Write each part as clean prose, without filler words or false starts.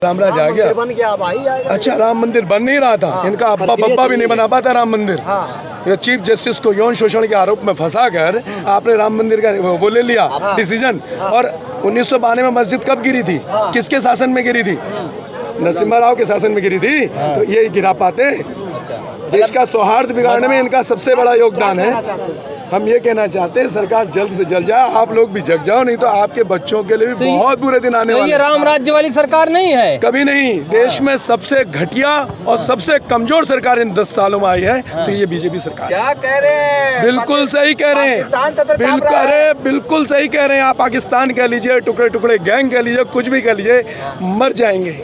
रामराज आ गया, बन गया, अब आई आएगा। अच्छा राम मंदिर बन नहीं रहा था, इनका अब्बा बब्बा भी नहीं बना पाता राम मंदिर। ये चीफ जस्टिस को यौन शोषण के आरोप में फंसा कर आपने राम मंदिर का वो ले लिया डिसीजन। और 1992 में मस्जिद कब गिरी थी, किसके शासन में गिरी थी? नरसिम्हा राव के शासन में गिरी थी। तो ये गिरा पाते? देश का सौहार्द बिगाड़ने में इनका सबसे बड़ा योगदान है। हम ये कहना चाहते हैं सरकार जल्द से जल्द जाए, आप लोग भी जग जाओ, नहीं तो आपके बच्चों के लिए भी बहुत बुरे दिन आने वाले। ये राम राज्य वाली सरकार नहीं है, कभी नहीं। देश में सबसे घटिया और सबसे कमजोर सरकार इन 10 सालों में आई है, तो ये बीजेपी सरकार। क्या कह रहे हैं? बिल्कुल सही कह रहे हैं, बिल्कुल सही कह रहे हैं। आप पाकिस्तान कह लीजिए, टुकड़े टुकड़े गैंग कह लीजिए, कुछ भी कह लीजिए, मर जाएंगे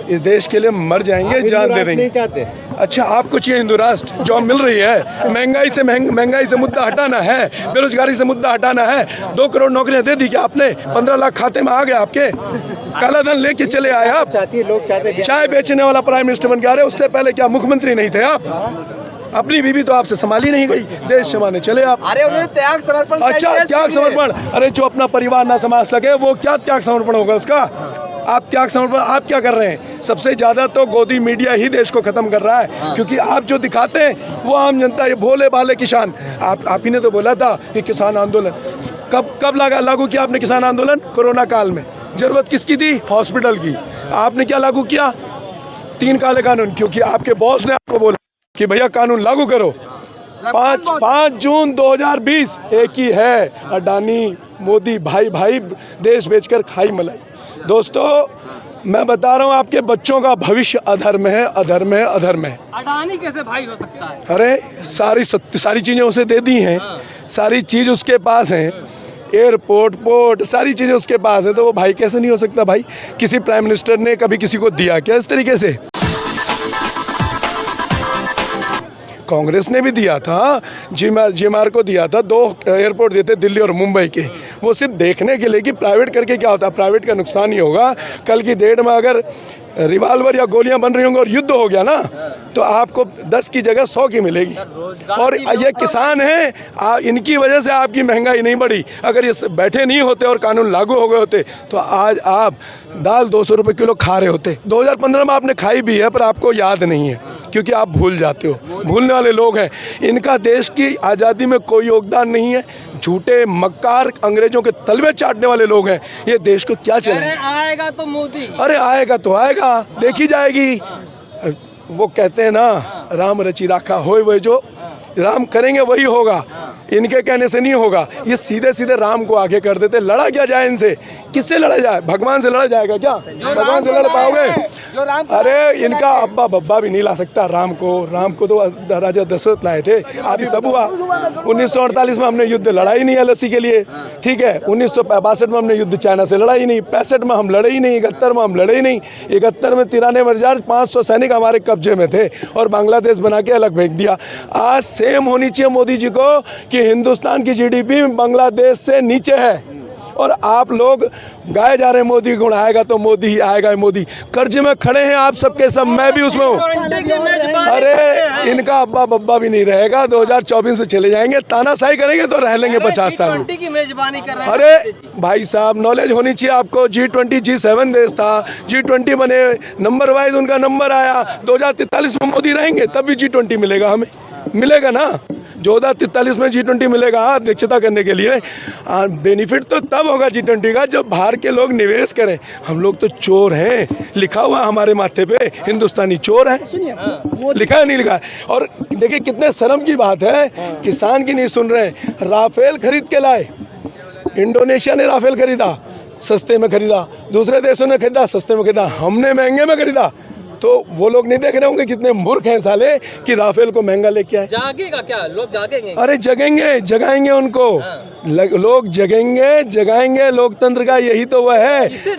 इस देश के लिए, मर जाएंगे, जान दे देंगे। अच्छा आपको चाहिए हिंदू राष्ट्र, जॉब मिल रही है, महंगाई से मुद्दा हटाना है, बेरोजगारी से मुद्दा हटाना है, 2 करोड़ नौकरियां दे दी क्या आपने? 15 लाख खाते में आ गए आपके, काला धन लेके चले आए आप। लोग चाहते चाय बेचने वाला प्राइम मिनिस्टर बन के आ रहे, उससे पहले क्या मुख्यमंत्री नहीं थे आप? अपनी बीवी तो आपसे संभाली नहीं गई, देश संभालने चले आप। अरे उन्होंने त्याग समर्पण। अच्छा त्याग समर्पण, अरे जो अपना परिवार ना संभाल सके वो क्या त्याग समर्पण होगा उसका? आप त्याग समर्पण आप क्या कर रहे हैं? सबसे ज्यादा तो गोदी मीडिया ही देश को खत्म कर रहा है, क्योंकि आप जो दिखाते हैं वो आम जनता, ये भोले भाले किसान। आप ही ने तो बोला था कि किसान आंदोलन कब लागू किया आपने? किसान आंदोलन कोरोना काल में। जरूरत किसकी थी? हॉस्पिटल की। आपने क्या लागू किया? 3 काले कानून, क्योंकि आपके बॉस ने आपको बोला कि भैया कानून लागू करो। 5 जून 2020 एक ही है, अडानी मोदी भाई भाई देश बेचकर खाई मलाई। दोस्तों मैं बता रहा हूँ आपके बच्चों का भविष्य अधर्म है, अधर्म है, अधर्म है। अडानी कैसे भाई हो सकता है? अरे सारी चीजें उसे दे दी हैं, सारी चीज उसके पास हैं, एयरपोर्ट पोर्ट सारी चीजें उसके पास है, तो वो भाई कैसे नहीं हो सकता? भाई किसी प्राइम मिनिस्टर ने कभी किसी को दिया क्या इस तरीके से? कांग्रेस ने भी दिया था, GMR को दिया था, 2 एयरपोर्ट देते दिल्ली और मुंबई के, वो सिर्फ देखने के लिए कि प्राइवेट करके क्या होता है। प्राइवेट का नुकसान ही होगा, कल की डेट में अगर रिवाल्वर या गोलियां बन रही होंगी और युद्ध हो गया ना, तो आपको 10 की जगह 100 की मिलेगी। और ये किसान हैं, इनकी वजह से आपकी महंगाई नहीं बढ़ी। अगर ये बैठे नहीं होते और कानून लागू हो गए होते तो आज आप दाल 200 रुपये किलो खा रहे होते। 2015 में आपने खाई भी है, पर आपको याद नहीं है, क्योंकि आप भूल जाते हो, भूलने वाले लोग हैं। इनका देश की आज़ादी में कोई योगदान नहीं है, झूठे मक्कार अंग्रेजों के तलवे चाटने वाले लोग हैं। ये देश को क्या चलाएं? आएगा तो मोदी, अरे आएगा तो आएगा, देखी जाएगी। वो कहते हैं ना, राम रचि राखा होए, वही जो राम करेंगे वही होगा, इनके कहने से नहीं होगा। ये सीधे सीधे राम को आगे कर देते। लड़ा क्या जाए इनसे? किससे लड़ा जाए? भगवान से लड़ा जाएगा क्या? भगवान से लड़ पाओगे? अरे इनका अब्बा बब्बा भी नहीं ला सकता राम को तो राजा दशरथ लाए थे, आदि सब हुआ। 1948 में हमने युद्ध लड़ा ही नहीं एलओसी के लिए, ठीक है। 1962 में हमने युद्ध चाइना से लड़ा ही नहीं, 65 में हम लड़े ही नहीं, 71 में हम लड़े ही नहीं। 71 में 93,500 सैनिक हमारे कब्जे में थे और बांग्लादेश बना के अलग फेंक दिया। आज सेम होनी चाहिए मोदी जी को कि हिंदुस्तान की जीडीपी बांग्लादेश से नीचे है, और आप लोग गाए जा रहे हैं मोदी गुण आएगा तो मोदी ही आएगा। मोदी कर्ज में खड़े हैं आप सबके सब, मैं भी उसमें हूँ। अरे इनका अब्बा बब्बा भी नहीं रहेगा, 2024 में चले जाएंगे, तानाशाही करेंगे तो रह लेंगे 50 साल में। की मेजबानी कर रहे हैं। अरे भाई साहब नॉलेज होनी चाहिए आपको। G20 G7 देश था, G20 बने, नंबर वाइज उनका नंबर आया। 2043 में मोदी रहेंगे तब भी G20 मिलेगा, हमें मिलेगा ना। 2043 में G20 मिलेगा अध्यक्षता करने के लिए। बेनिफिट तो तब होगा G20 का जब बाहर के लोग निवेश करें। हम लोग तो चोर हैं, लिखा हुआ हमारे माथे पे हिंदुस्तानी चोर है, लिखा है नहीं लिखा है। और देखिए कितने शर्म की बात है, किसान की नहीं सुन रहे। राफेल खरीद के लाए, इंडोनेशिया ने राफेल खरीदा, सस्ते में खरीदा, दूसरे देशों ने खरीदा, सस्ते में खरीदा, हमने महंगे में खरीदा। तो वो लोग नहीं देख रहे होंगे कितने मूर्ख हैं साले कि राफेल को महंगा लेके आए। जागेगा क्या? लोग जागेंगे? अरे जगेंगे, जगाएंगे उनको। लोग जगेंगे, जगाएंगे। लोकतंत्र का यही तो वह है।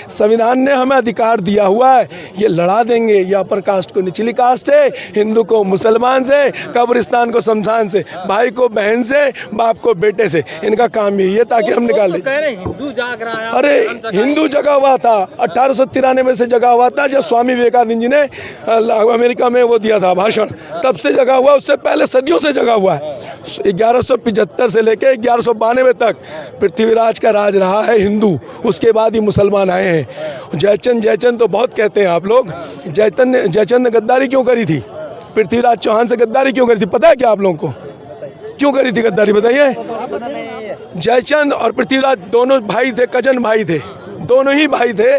संविधान ने हमें अधिकार दिया हुआ है, ये लड़ा देंगे। ये अपर कास्ट को निचली कास्ट से, हिंदू को मुसलमान से, कब्रिस्तान को शमशान से, भाई को बहन से, बाप को बेटे से। इनका काम यही है ताकि हम निकाल लें। हिंदू जाग रहा है। अरे हिंदू जगा हुआ था, 1893 से जगा हुआ था जब स्वामी विवेकानंद जी ने अमेरिका में वो दिया था भाषण, तब से जगा हुआ, उससे पहले सदियों से जगा हुआ है। 1175 से लेके 1192 तक पृथ्वीराज का राज रहा है हिंदू, उसके बाद ही मुसलमान आए हैं। जयचंद तो बहुत कहते हैं आप लोग, जयचंद ने गद्दारी क्यों करी थी? पृथ्वीराज चौहान से गद्दारी क्यों करी थी, पता है क्या आप लोगों को? क्यों करी थी गद्दारी, बताइए। जयचंद और पृथ्वीराज दोनों भाई थे, कजन भाई थे, दोनों ही भाई थे।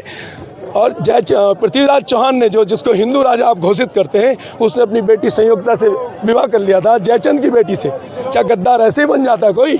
और पृथ्वीराज चौहान ने, जिसको हिंदू राजा आप घोषित करते हैं, उसने अपनी बेटी संयोगता से विवाह कर लिया था जयचंद की बेटी से। क्या गद्दार ऐसे ही बन जाता है कोई?